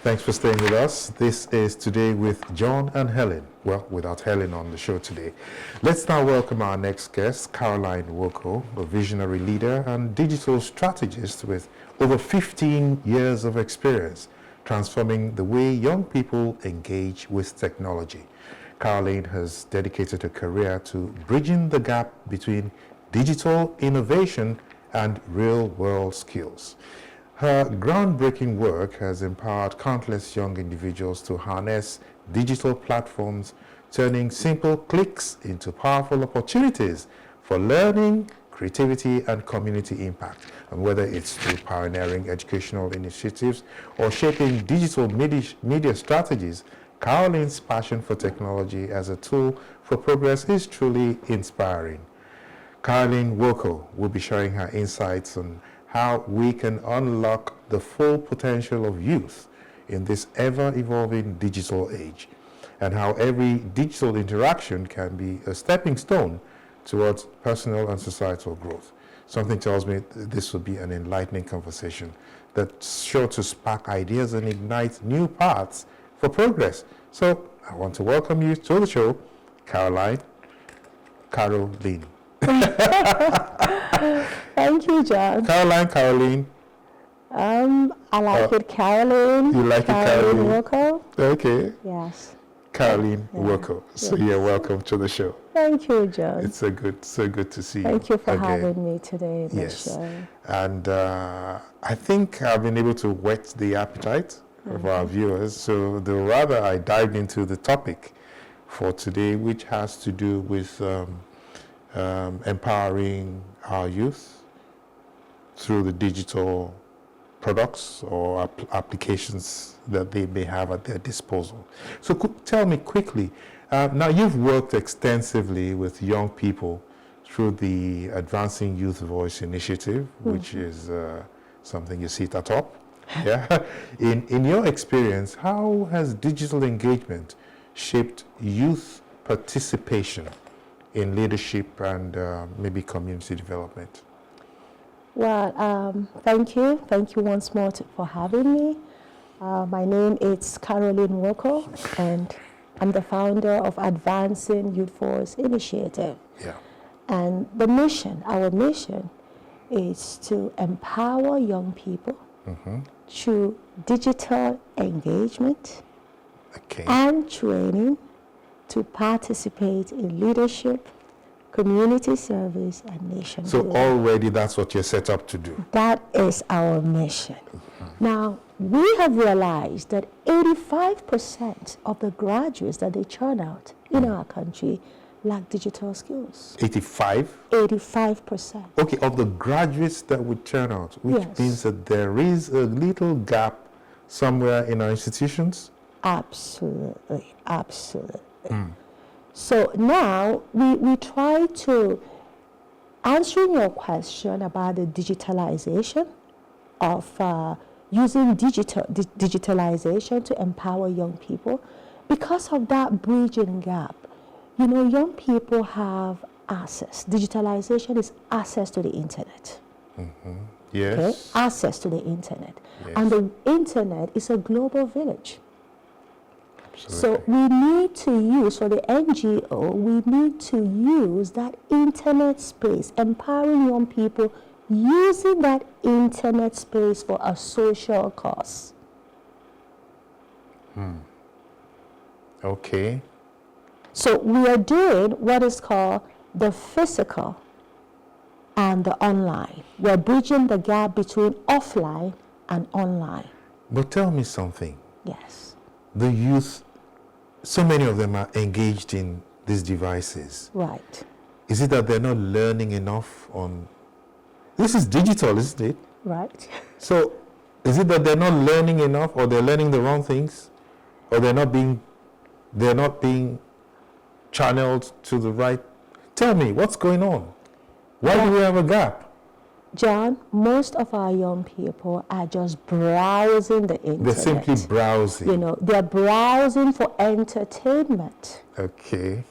Thanks for staying with us. This is Today with John and Helen. Well, without Helen on the show today. Let's now welcome our next guest, Carolyn Woko, a visionary leader and digital strategist with over 15 years of experience transforming the way young people engage with technology. Carolyn has dedicated her career to bridging the gap between digital innovation and real-world skills. Her groundbreaking work has empowered countless young individuals to harness digital platforms, turning simple clicks into powerful opportunities for learning, creativity, and community impact. And whether it's through pioneering educational initiatives or shaping digital media strategies, Carolyn's passion for technology as a tool for progress is truly inspiring. Carolyn Woko will be sharing her insights on how we can unlock the full potential of youth in this ever-evolving digital age, and how every digital interaction can be a stepping stone towards personal and societal growth. Something tells me this will be an enlightening conversation that's sure to spark ideas and ignite new paths for progress. So I want to welcome you to the show, Carolyn. Thank you, John. Carolyn. I like it, Carolyn. You like Carolyn it, Woko? Okay. Yes. Carolyn Woko. So yes. you're welcome to the show. Thank you, John. It's so good to see you. Thank you for again. having me today in the show. And I think I've been able to whet the appetite of our viewers. So the rather I dived into the topic for today, which has to do with empowering our youth through the digital products or applications that they may have at their disposal. So tell me quickly, now you've worked extensively with young people through the Advancing Youth Voice Initiative, which is something you see at the top. Yeah. In your experience, how has digital engagement shaped youth participation in leadership and maybe community development? Well, thank you. Thank you once more for having me. My name is Carolyn Woko, and I'm the founder of Advancing Youth Voice Initiative. Yeah. And the mission, our mission, is to empower young people through digital engagement and training to participate in leadership, community service, and nation building. So already that's what you're set up to do. That is our mission. Now, we have realized that 85% of the graduates that they churn out in our country lack digital skills. 85? 85%. Okay, of the graduates that would turn out, which means that there is a little gap somewhere in our institutions? Absolutely, absolutely. So now we try to, answering your question about the digitalization of using digitalization to empower young people, because of that bridging gap. You know, young people have access. Digitalization is access to the internet. Yes. Okay? Access to the internet. Yes. And the internet is a global village. Absolutely. So we need to use, for the NGO, we need to use that internet space, empowering young people using that internet space for a social cause. Okay. So we are doing what is called the physical and the online. We're bridging the gap between offline and online. But tell me something. Yes. The youth, so many of them are engaged in these devices. Right. Is it that they're not learning enough on... This is digital, isn't it? Right. So is it that they're not learning enough, or they're learning the wrong things, or they're not being channeled to the right? Tell me, what's going on? Why do we have a gap? John, most of our young people are just browsing the internet. They're simply browsing. You know, they're browsing for entertainment. Okay.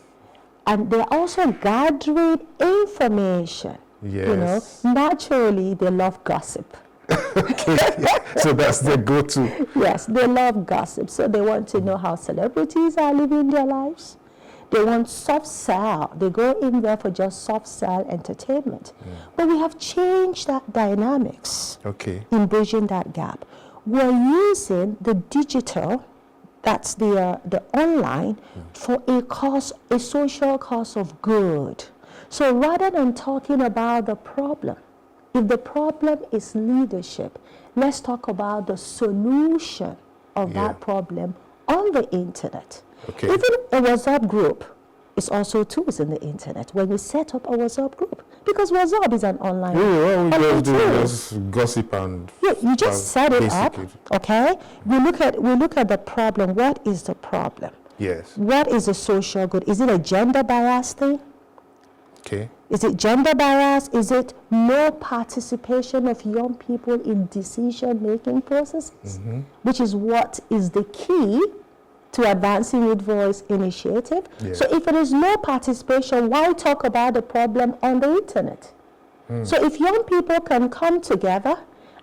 And they're also gathering information. Yes. You know, naturally they love gossip. Okay. So that's their go-to. Yes, they love gossip. So they want to know how celebrities are living their lives. They want soft sell. They go in there for just soft sell entertainment. But we have changed that dynamics in bridging that gap. We're using the digital, that's the online, for a social cause of good. So rather than talking about the problem, if the problem is leadership, let's talk about the solution of that problem on the internet. Okay. Even a WhatsApp group is also tools in the internet. When you set up a WhatsApp group, because WhatsApp is an online we just gossip and you just set it up, okay? We look at the problem. What is the problem? Yes. What is the social good? Is it a gender bias thing? Okay. Is it gender bias? Is it more participation of young people in decision-making processes? Which is what is the key to advancing Youth Voice initiative. So if it is no participation, why talk about the problem on the internet? So if young people can come together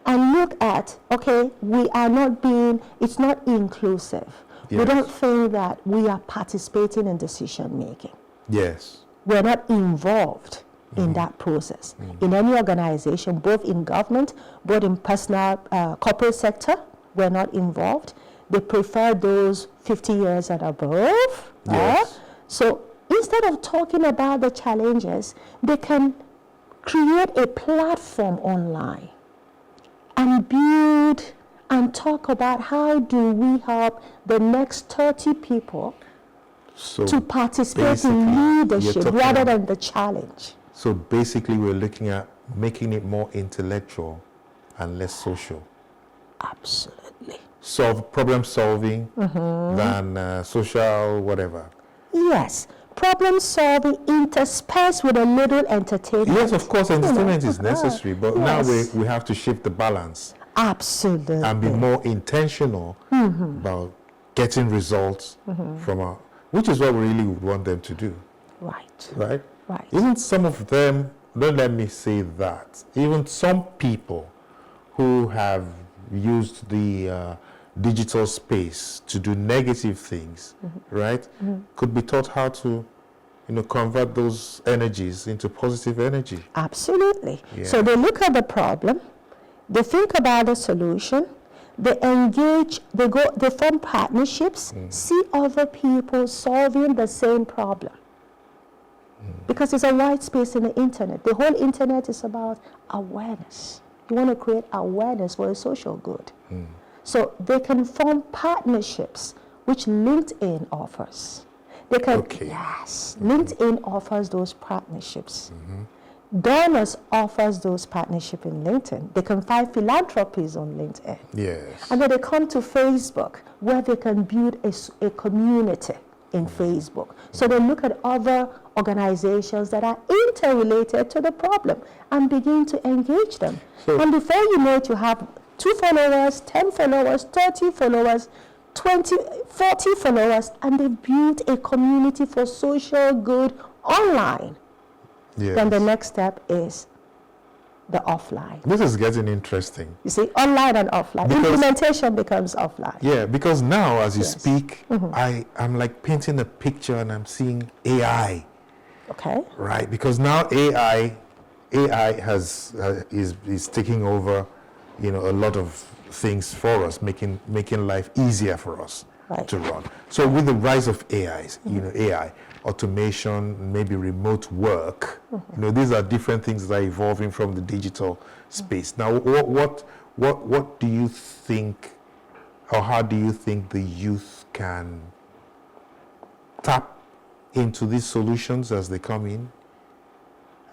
and look at, okay, it's not inclusive. We don't think that we are participating in decision making. Yes. We're not involved in that process. In any organization, both in government, both in personal, corporate sector, we're not involved. They prefer those 50 years and above. Yes. So instead of talking about the challenges, they can create a platform online and build and talk about how do we help the next 30 people to participate in leadership rather than the challenge. So basically we're looking at making it more intellectual and less social. Absolutely. Problem solving than social whatever. Yes. Problem solving interspersed with a little entertainment. Yes, of course, entertainment is necessary, but now we have to shift the balance. Absolutely. And be more intentional about getting results from our, which is what we really would want them to do. Right. Right? Right. Even some of them, don't let me say that, even some people who have used the digital space to do negative things, right, could be taught how to, convert those energies into positive energy. Absolutely. Yeah. So they look at the problem, they think about the solution, they engage, they form partnerships, see other people solving the same problem. Because it's a wide space in the internet. The whole internet is about awareness. You want to create awareness for a social good. So they can form partnerships, which LinkedIn offers. They can, LinkedIn offers those partnerships. Donors offers those partnerships in LinkedIn. They can find philanthropies on LinkedIn. Yes. And then they come to Facebook, where they can build a community in Facebook. So they look at other organizations that are interrelated to the problem and begin to engage them. And before you know it, you have 2 followers, 10 followers, 30 followers, 20, 40 followers, and they built a community for social good online. Yes. Then the next step is the offline. This is getting interesting. You see, online and offline. Implementation becomes offline. Yeah, because now as you speak, I'm like painting a picture and I'm seeing AI. Okay. Right, because now AI is taking over, a lot of things for us, making life easier for us to run. So with the rise of AIs, AI, automation, maybe remote work, these are different things that are evolving from the digital space. Now, what do you think, or how do you think the youth can tap into these solutions as they come in?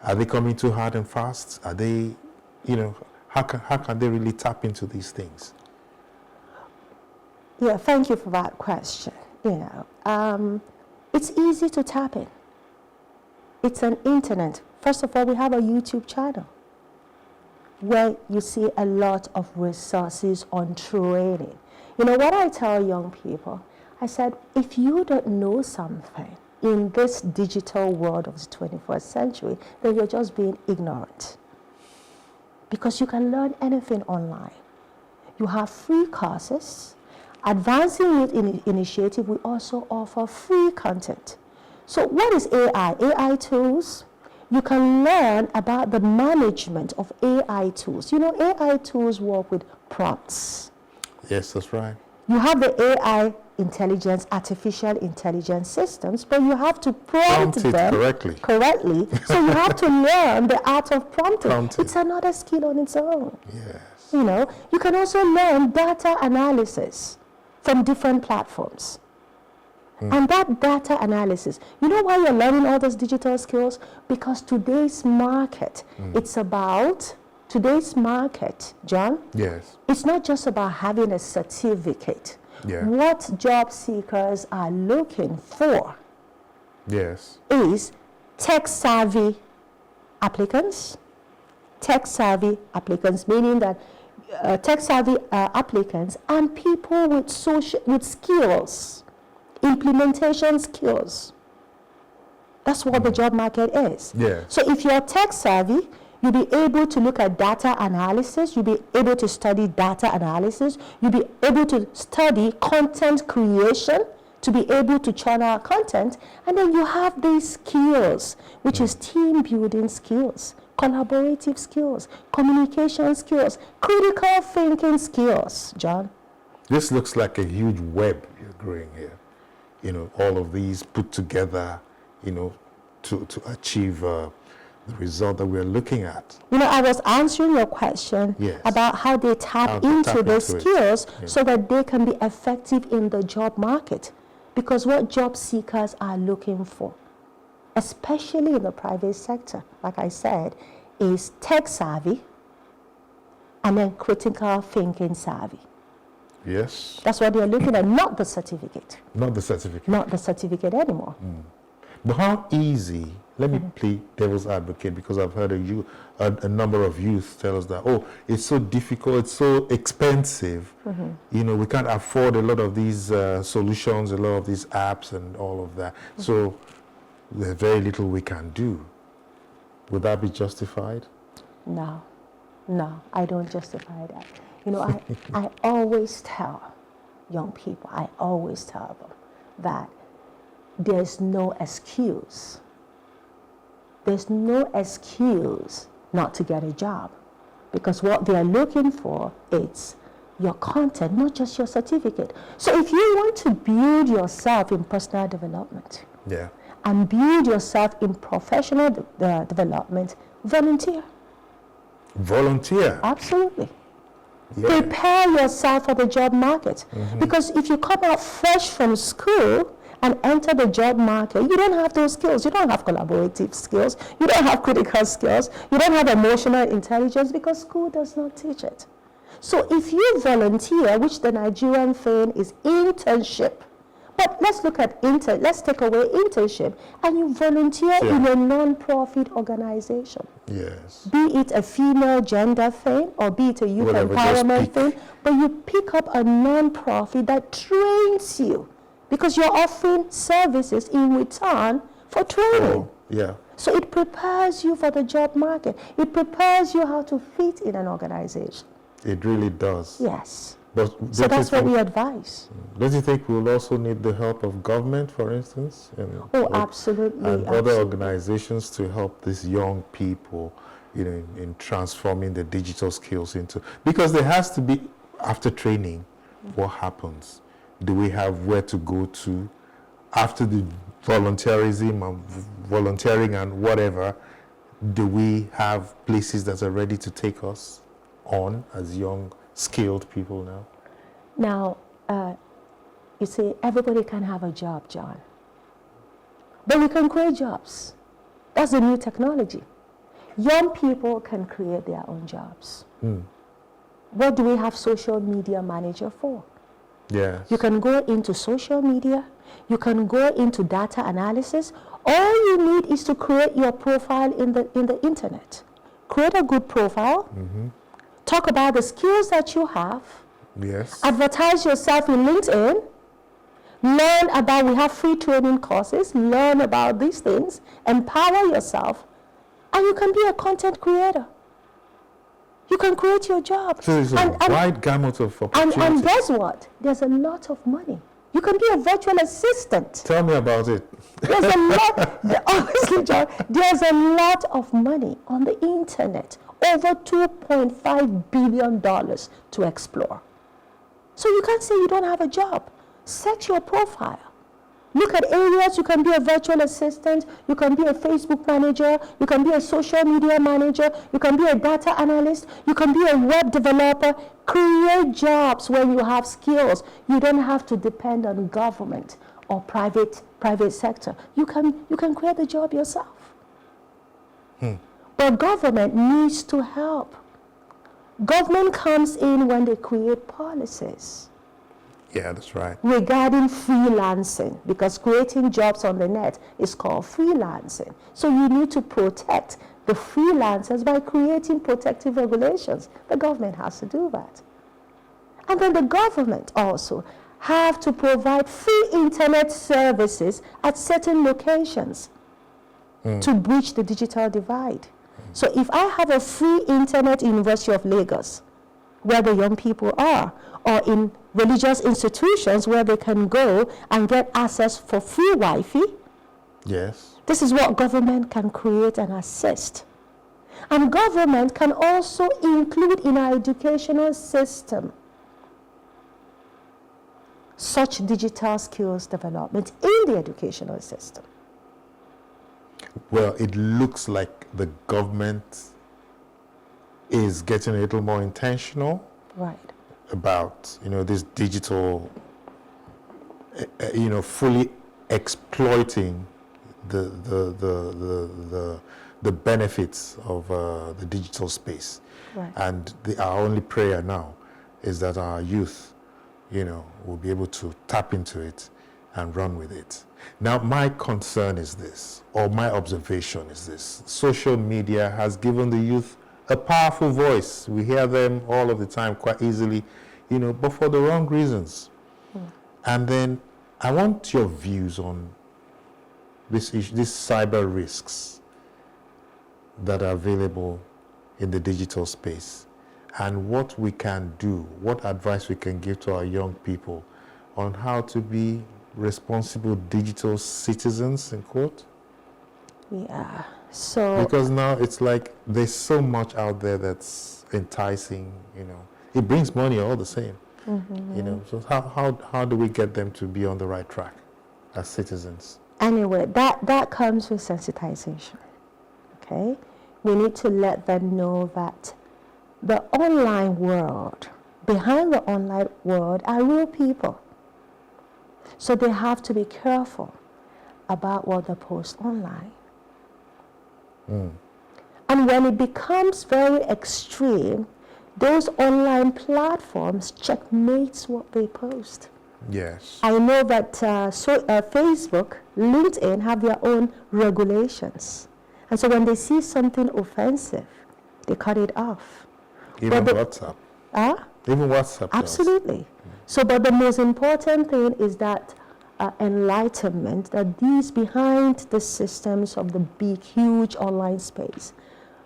Are they coming too hard and fast? Are they, how can they really tap into these things? Yeah, thank you for that question. It's easy to tap in. It's an internet. First of all, we have a YouTube channel where you see a lot of resources on training. What I tell young people, I said, if you don't know something in this digital world of the 21st century, then you're just being ignorant. because you can learn anything online. You have free courses. Advancing Youth Initiative, we also offer free content. So what is AI? AI tools. You can learn about the management of AI tools. You know, AI tools work with prompts. Yes, that's right. You have the AI intelligence, artificial intelligence systems, but you have to prompt it them correctly. So you have to learn the art of prompting. It's another skill on its own. Yes. You know, you can also learn data analysis from different platforms. And that data analysis, you know why you're learning all those digital skills? Because today's market, it's about, today's market, John, yes, it's not just about having a certificate. Yeah. What job seekers are looking for yes, is tech-savvy applicants. Tech-savvy applicants, meaning that tech-savvy applicants and people with skills, implementation skills. That's what the job market is. Yeah. So if you're tech-savvy, you'll be able to look at data analysis, you'll be able to study data analysis, you'll be able to study content creation, to be able to churn out content, and then you have these skills, which is team building skills, collaborative skills, communication skills, critical thinking skills, John. This looks like a huge web you're growing here. You know, all of these put together, you know, to achieve the result that we're looking at. You know, I was answering your question about how they tap into the skills so that they can be effective in the job market. Because what job seekers are looking for, especially in the private sector, like I said, is tech savvy and then critical thinking savvy. Yes. That's what they're looking at, not the certificate. Not the certificate. Not the certificate anymore. But how easy, let me play devil's advocate, because I've heard a number of youth tell us that, oh, it's so difficult, it's so expensive. You know, we can't afford a lot of these solutions, a lot of these apps and all of that. So there's very little we can do. Would that be justified? No, I don't justify that. You know, I always tell young people, I always tell them that there's no excuse. There's no excuse not to get a job, because what they're looking for is your content, not just your certificate. So if you want to build yourself in personal development and build yourself in professional development, volunteer. Volunteer? Absolutely. Prepare yourself for the job market. Because if you come out fresh from school and enter the job market, you don't have those skills. You don't have collaborative skills. You don't have critical skills. You don't have emotional intelligence, because school does not teach it. So if you volunteer, which the Nigerian thing is internship, but let's look at let's take away internship, and you volunteer in a non-profit organization. Yes. Be it a female gender thing or be it a youth empowerment thing, but you pick up a non-profit that trains you, because you're offering services in return for training. So it prepares you for the job market. It prepares you how to fit in an organization. It really does. Yes. But so that's what we advise. Don't you think we'll also need the help of government, for instance? Absolutely. And other organizations to help these young people, you know, in transforming the digital skills into, because there has to be, after training, what happens? Do we have where to go to after the volunteerism and volunteering and whatever? Do we have places that are ready to take us on as young, skilled people now? Now, you see, everybody can have a job, John. But we can create jobs. That's the new technology. Young people can create their own jobs. What do we have social media manager for? Yes. You can go into social media. You can go into data analysis. All you need is to create your profile in the internet. Create a good profile. Talk about the skills that you have. Yes. Advertise yourself in LinkedIn. Learn about, we have free training courses. Learn about these things. Empower yourself. And you can be a content creator. You can create your job. So there's a wide gamut of opportunities. And guess what? There's a lot of money. You can be a virtual assistant. Tell me about it. There's a lot, honestly, John, there's a lot of money on the internet. Over $2.5 billion to explore. So you can't say you don't have a job. Set your profile. Look at areas you can be a virtual assistant, you can be a Facebook manager, you can be a social media manager, you can be a data analyst, you can be a web developer. Create jobs where you have skills. You don't have to depend on government or private sector. You can create the job yourself. But government needs to help. Government comes in when they create policies. Yeah, that's right. Regarding freelancing, because creating jobs on the net is called freelancing. So you need to protect the freelancers by creating protective regulations. The government has to do that. And then the government also have to provide free internet services at certain locations to bridge the digital divide. So if I have a free internet in University of Lagos, where the young people are, or in religious institutions where they can go and get access for free Wi-Fi. Yes. This is what government can create and assist. And government can also include in our educational system such digital skills development in the educational system. Well, it looks like the government is getting a little more intentional. Right. About this digital, fully exploiting the benefits of the digital space. Right. And our only prayer now is that our youth, will be able to tap into it and run with it. Now, my concern is this, or my observation is this: social media has given the youth a powerful voice. We hear them all of the time quite easily, but for the wrong reasons. And then I want your views on this issue, these cyber risks that are available in the digital space, and what we can do, what advice we can give to our young people on how to be responsible digital citizens, in quote. Yeah. So because now it's like there's so much out there that's enticing, It brings money all the same, So how do we get them to be on the right track as citizens? Anyway, that comes with sensitization, okay? We need to let them know that the online world, behind the online world are real people. So they have to be careful about what they post online. And when it becomes very extreme, those online platforms checkmates what they post. Yes. I know that Facebook, LinkedIn have their own regulations. And so when they see something offensive, they cut it off. Even WhatsApp. Even WhatsApp. Absolutely. So, but the most important thing is that enlightenment, that these behind the systems of the big, huge online space,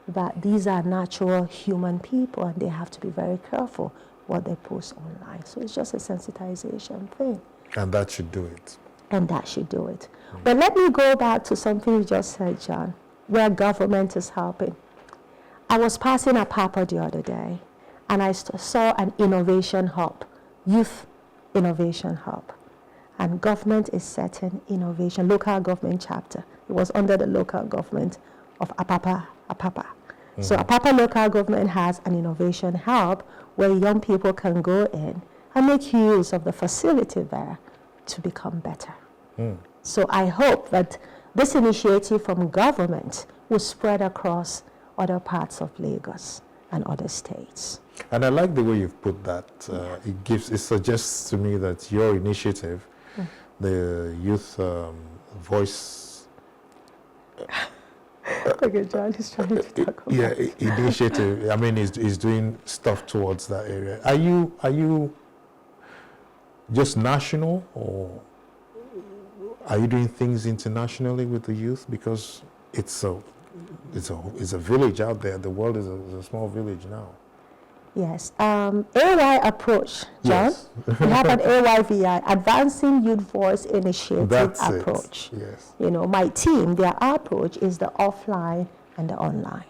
that these are natural human people and they have to be very careful what they post online. So it's just a sensitization thing. And that should do it. And that should do it. But let me go back to something you just said, John, where government is helping. I was passing a paper the other day, and I saw an innovation hub, youth innovation hub. And government is setting innovation, local government chapter. It was under the local government of Apapa. So Apapa local government has an innovation hub where young people can go in and make use of the facility there to become better. So I hope that this initiative from government will spread across other parts of Lagos and other states. And I like the way you've put that. It suggests to me that your initiative, the youth voice. Okay, John is trying to talk about. Yeah, initiative. I mean, is doing stuff towards that area. Are you just national, or are you doing things internationally with the youth? Because it's a village out there. The world is a small village now. Yes. AY approach, John. Yes. We have an AYVI, Advancing Youth Voice Initiative That's approach. it. Yes. You know, my team, their approach is the offline and the online.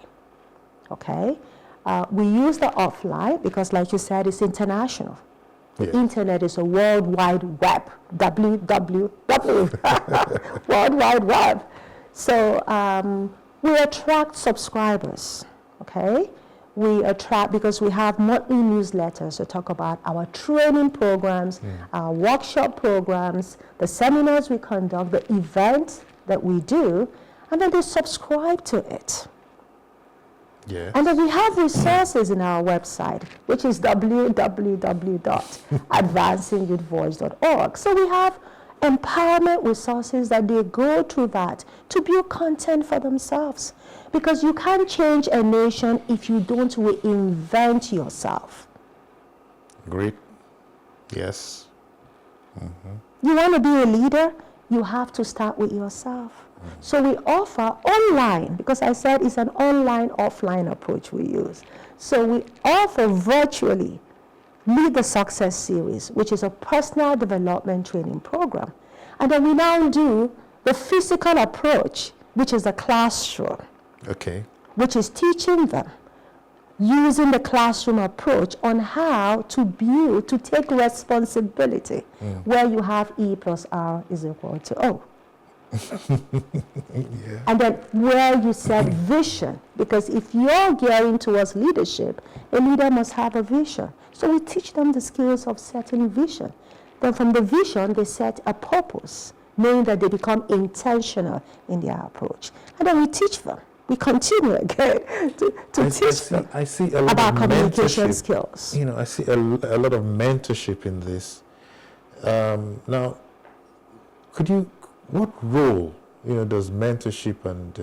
Okay? We use the offline because, like you said, it's international. The Yes. internet is a world wide web, www, world wide web. So we attract subscribers, okay? We attract because we have monthly newsletters to talk about our training programs, our workshop programs, the seminars we conduct, the events that we do, and then they subscribe to it. Yes. And then we have resources in our website, which is www.advancingyouthvoice.org. So we have empowerment resources that they go through that to build content for themselves. Because you can't change a nation if you don't reinvent yourself. Great. Yes. You want to be a leader, you have to start with yourself. So we offer online, because I said it's an online, offline approach we use. So we offer virtually Lead the Success Series, which is a personal development training program. And then we now do the physical approach, which is the classroom. Okay. Which is teaching them using the classroom approach on how to build, to take responsibility, where you have E plus R is equal to O. Yeah. And then where you set vision, because if you're gearing towards leadership, a leader must have a vision. So we teach them the skills of setting vision. Then from the vision, they set a purpose, knowing that they become intentional in their approach. And then we teach them. We continue again to teach them I see a lot about of communication mentorship. skills. You know, I see a lot of mentorship in this. Now, what role, does mentorship and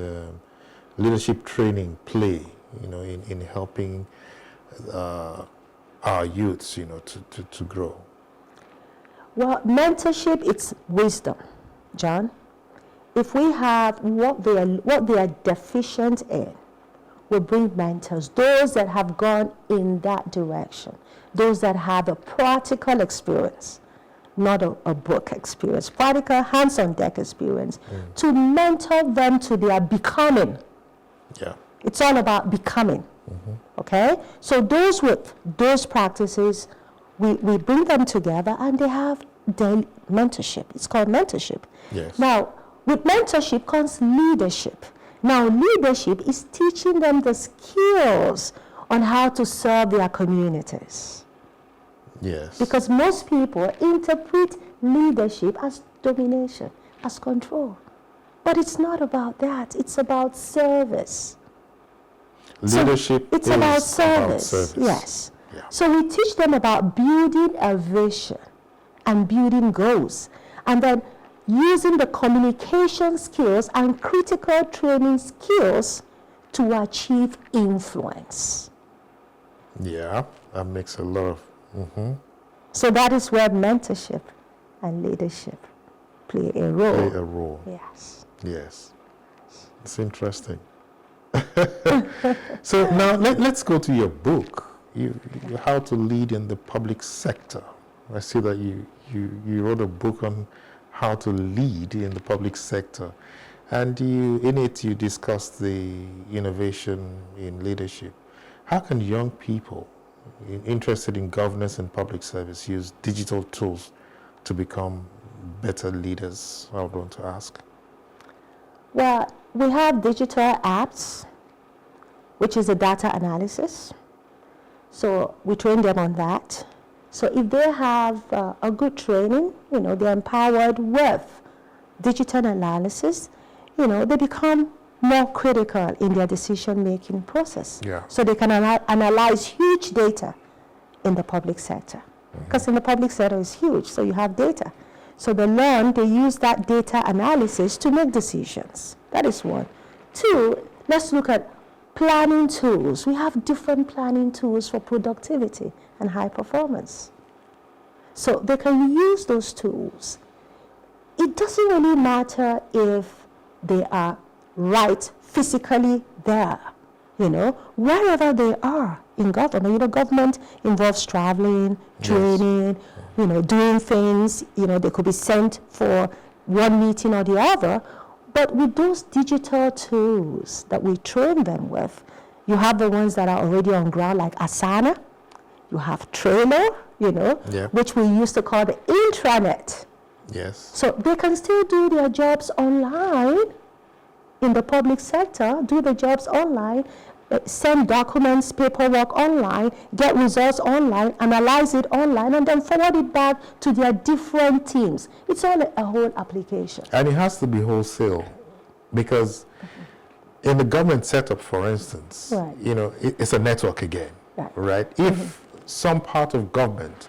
leadership training play, in helping our youths, to grow? Well, mentorship, it's wisdom, John. If we have what they are deficient in, we bring mentors, those that have gone in that direction, those that have a practical experience, not a book experience, practical hands-on deck experience, to mentor them to their becoming. Yeah. It's all about becoming. Okay? So those with those practices, we bring them together and they have daily mentorship. It's called mentorship. Yes. Now, with mentorship comes leadership. Now, leadership is teaching them the skills on how to serve their communities. Yes. Because most people interpret leadership as domination, as control. But it's not about that. It's about service. Leadership it's is about service. Yes. Yeah. So we teach them about building a vision and building goals. And then using the communication skills and critical training skills to achieve influence. Yeah, that makes a lot of... So that is where mentorship and leadership play a role. Play a role. Yes. Yes. It's interesting. So now let's go to your book, How to Lead in the Public Sector. I see that you wrote a book on how to lead in the public sector. And in it you discussed the innovation in leadership. How can young people interested in governance and public service use digital tools to become better leaders? I would want to ask. Well, we have digital apps, which is a data analysis. So we train them on that. So if they have a good training, they're empowered with digital analysis, they become more critical in their decision-making process. Yeah. So they can analyze huge data in the public sector. Because in the public sector is huge, so you have data. So they use that data analysis to make decisions. That is one. Two, let's look at planning tools. We have different planning tools for productivity and high performance. So they can use those tools. It doesn't really matter if they are right physically there, wherever they are, in government. Government involves traveling, training, doing things. They could be sent for one meeting or the other. But with those digital tools that we train them with, you have the ones that are already on ground, like Asana. You have Trello, which we used to call the intranet. Yes. So they can still do their jobs online in the public sector, do the jobs online, send documents, paperwork online, get results online, analyze it online, and then forward it back to their different teams. It's all a whole application. And it has to be wholesale, because in the government setup, for instance, it's a network again, right? If some part of government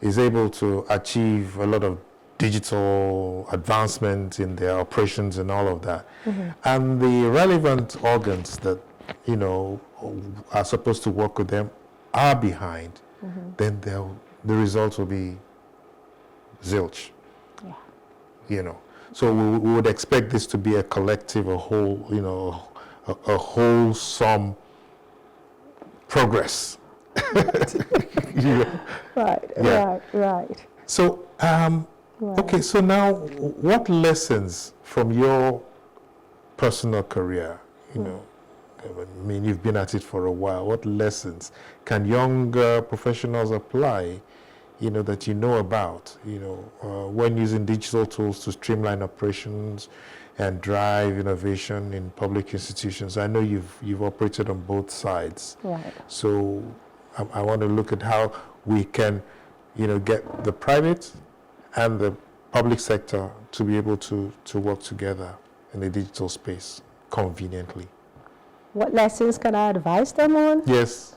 is able to achieve a lot of digital advancement in their operations and all of that, and the relevant organs that are supposed to work with them are behind, then the results will be zilch. So we would expect this to be a collective, a whole, a wholesome progress. Right. So, okay, so now what lessons from your personal career, I mean, you've been at it for a while, what lessons can younger professionals apply, that about, when using digital tools to streamline operations and drive innovation in public institutions? I know you've operated on both sides. Right. So I want to look at how we can, get the private and the public sector to be able to work together in the digital space conveniently. What lessons can I advise them on? Yes.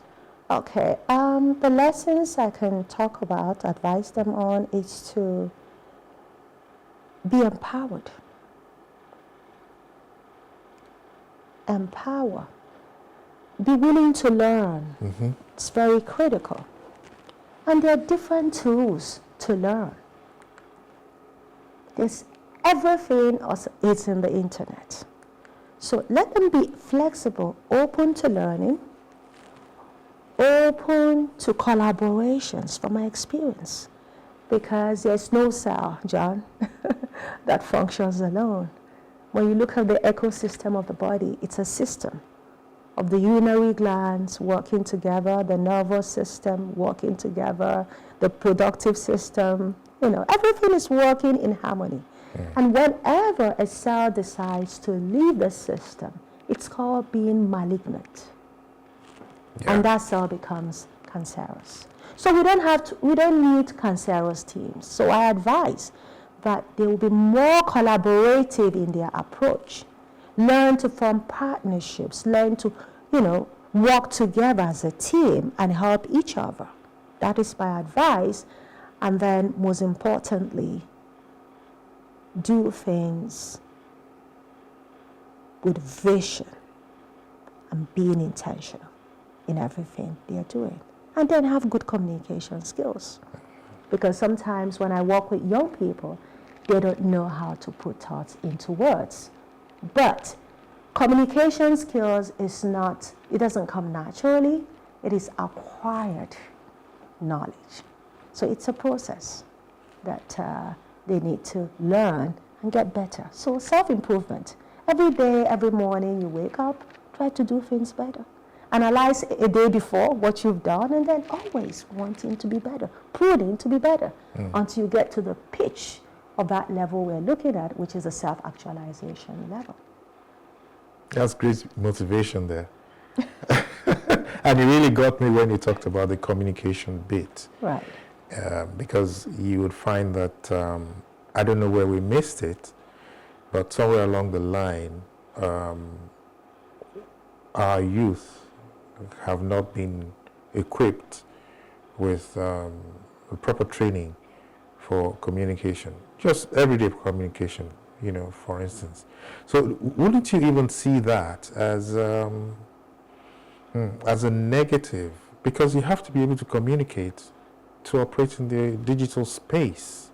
Okay. The lessons I can talk about, advise them on, is to be empowered. Empower. Be willing to learn. It's very critical. And there are different tools to learn. There's everything is in the internet. So let them be flexible, open to learning, open to collaborations from my experience. Because there's no cell, John, that functions alone. When you look at the ecosystem of the body, it's a system of the urinary glands working together, the nervous system working together, the productive system, everything is working in harmony. And whenever a cell decides to leave the system, it's called being malignant. And that cell becomes cancerous. So we don't need cancerous teams. So I advise that they will be more collaborative in their approach. Learn to form partnerships, learn to, work together as a team and help each other. That is my advice. And then most importantly, do things with vision and being intentional in everything they are doing. And then have good communication skills. Because sometimes when I work with young people, they don't know how to put thoughts into words. But communication skills it doesn't come naturally, it is acquired knowledge. So it's a process that they need to learn and get better. So self-improvement. Every day, every morning you wake up, try to do things better. Analyze a day before what you've done, and then always wanting to be better, pruning to be better, until you get to the pitch of that level we're looking at, which is a self-actualization level. That's great motivation there. And it really got me when you talked about the communication bit. Right. Because you would find that, I don't know where we missed it, but somewhere along the line, our youth have not been equipped with proper training for communication, just everyday communication, for instance. So wouldn't you even see that as a negative? Because you have to be able to communicate to operate in the digital space.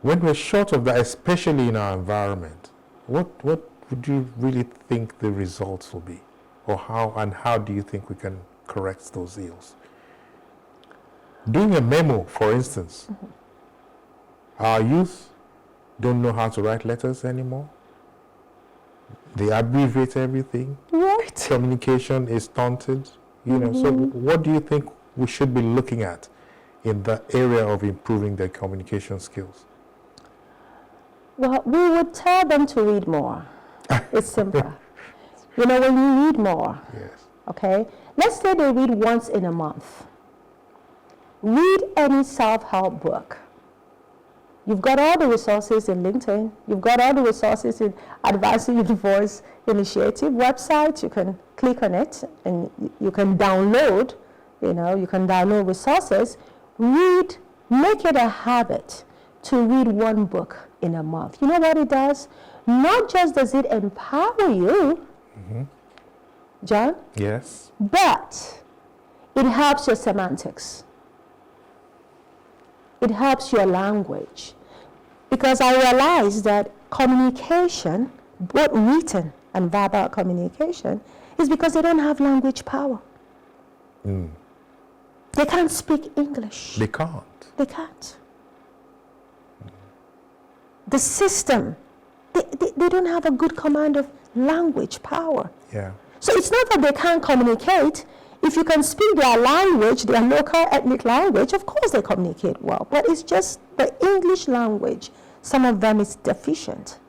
When we're short of that, especially in our environment, what would you really think the results will be? Or how do you think we can corrects those ills. Doing a memo, for instance, our youth don't know how to write letters anymore. They abbreviate everything. Right. Communication is stunted. So what do you think we should be looking at in the area of improving their communication skills? Well, we would tell them to read more. It's simple. When you read more, Yes. okay? Let's say they read once in a month. Read any self-help book. You've got all the resources in LinkedIn. You've got all the resources in Advancing Your Voice Initiative website. You can click on it and you can download, you can download resources. Read, make it a habit to read one book in a month. You know what it does? Not just does it empower you, John? Yes. But it helps your semantics. It helps your language. Because I realize that communication, both written and verbal communication, is because they don't have language power. They can't speak English. They can't. They can't. The system, they don't have a good command of language power. Yeah. So it's not that they can't communicate. If you can speak their language, their local ethnic language, of course they communicate well. But it's just the English language. Some of them is deficient.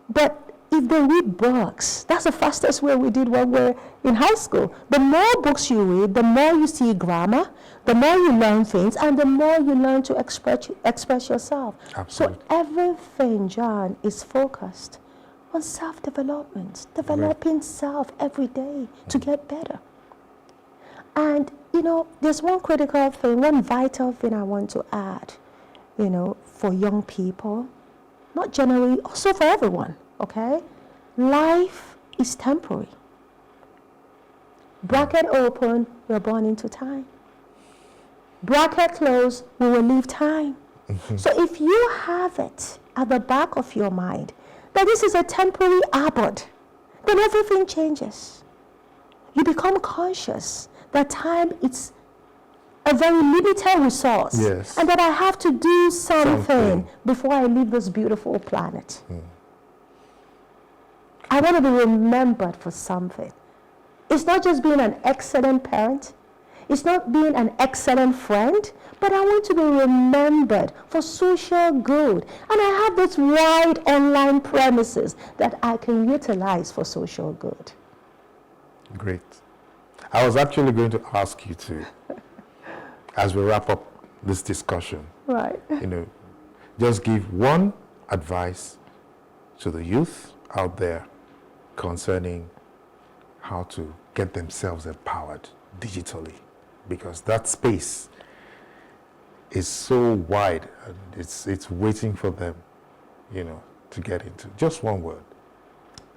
But if they read books, that's the fastest way we did when we were in high school. The more books you read, the more you see grammar, the more you learn things, and the more you learn to express yourself. Absolutely. So everything, John, is focused on self-development, developing self every day to get better. And, there's one critical thing, one vital thing I want to add, for young people, not generally, also for everyone, okay? Life is temporary. Bracket open, we're born into time. Bracket close, we will leave time. So if you have it at the back of your mind that this is a temporary abode, then everything changes. You become conscious that time is a very limited resource. Yes. And that I have to do something before I leave this beautiful planet. I want to be remembered for something. It's not just being an excellent parent. It's not being an excellent friend. But I want to be remembered for social good. And I have this wide online premises that I can utilize for social good. Great. I was actually going to ask you to, as we wrap up this discussion, Right. just give one advice to the youth out there concerning how to get themselves empowered digitally, because that space is so wide and it's waiting for them, to get into. Just one word.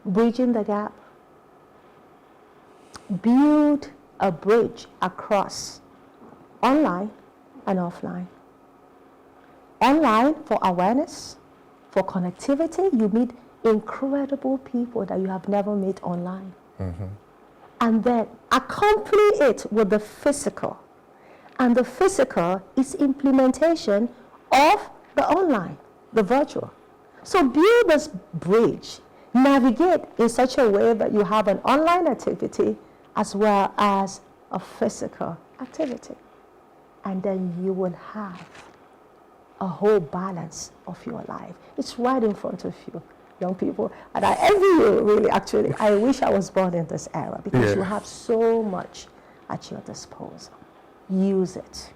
Bridging the gap. Build a bridge across online and offline. Online for awareness, for connectivity. You meet incredible people that you have never met online. And then accompany it with the physical. And the physical is implementation of the online, the virtual. So build this bridge. Navigate in such a way that you have an online activity as well as a physical activity. And then you will have a whole balance of your life. It's right in front of you, young people. And I envy you, really, actually. I wish I was born in this era because you have so much at your disposal. Use it.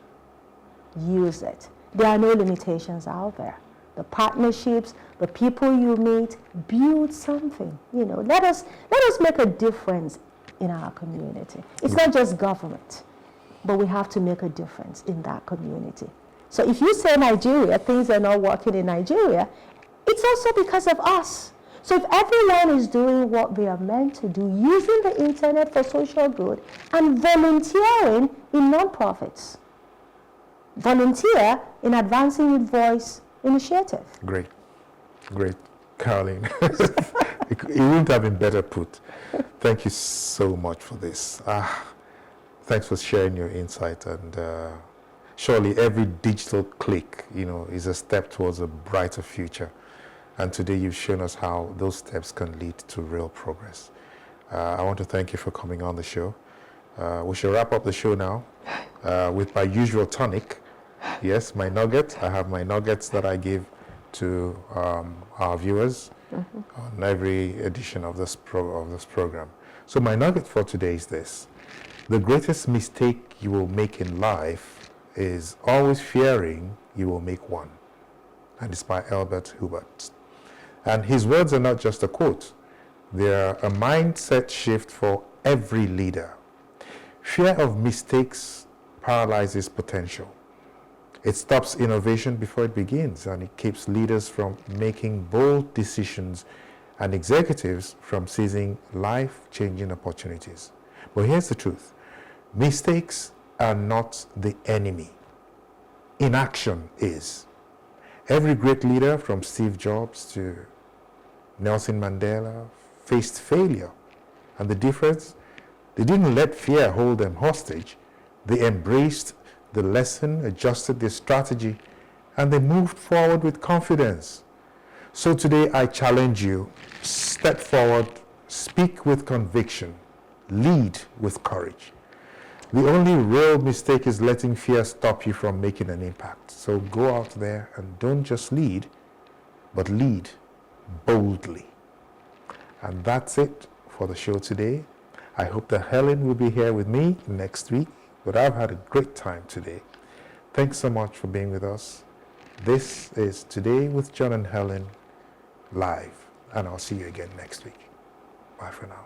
Use it. There are no limitations out there. The partnerships, the people you meet, build something. Let us make a difference in our community. It's not just government, but we have to make a difference in that community. So if you say Nigeria, things are not working in Nigeria, it's also because of us. So if everyone is doing what they are meant to do, using the internet for social good and volunteering in nonprofits, volunteer in Advancing Your Voice Initiative. Great. Carolyn, it wouldn't have been better put. Thank you so much for this. Thank Thanks for sharing your insight. And surely every digital click, is a step towards a brighter future. And today you've shown us how those steps can lead to real progress. I want to thank you for coming on the show. We shall wrap up the show now with my usual tonic. Yes, my nugget. I have my nuggets that I give to our viewers on every edition of this program. So my nugget for today is this. The greatest mistake you will make in life is always fearing you will make one. And it's by Albert Hubert. And his words are not just a quote. They are a mindset shift for every leader. Fear of mistakes paralyzes potential. It stops innovation before it begins, and it keeps leaders from making bold decisions and executives from seizing life-changing opportunities. But here's the truth. Mistakes are not the enemy. Inaction is. Every great leader, from Steve Jobs to Nelson Mandela, faced failure. And the difference, they didn't let fear hold them hostage. They embraced the lesson, adjusted their strategy, and they moved forward with confidence. So today I challenge you, step forward, speak with conviction, lead with courage. The only real mistake is letting fear stop you from making an impact. So go out there and don't just lead, but lead boldly. And that's it for the show today. I hope that Helen will be here with me next week, but I've had a great time today. Thanks so much for being with us. This is Today with John and Helen live, and I'll see you again next week. Bye for now.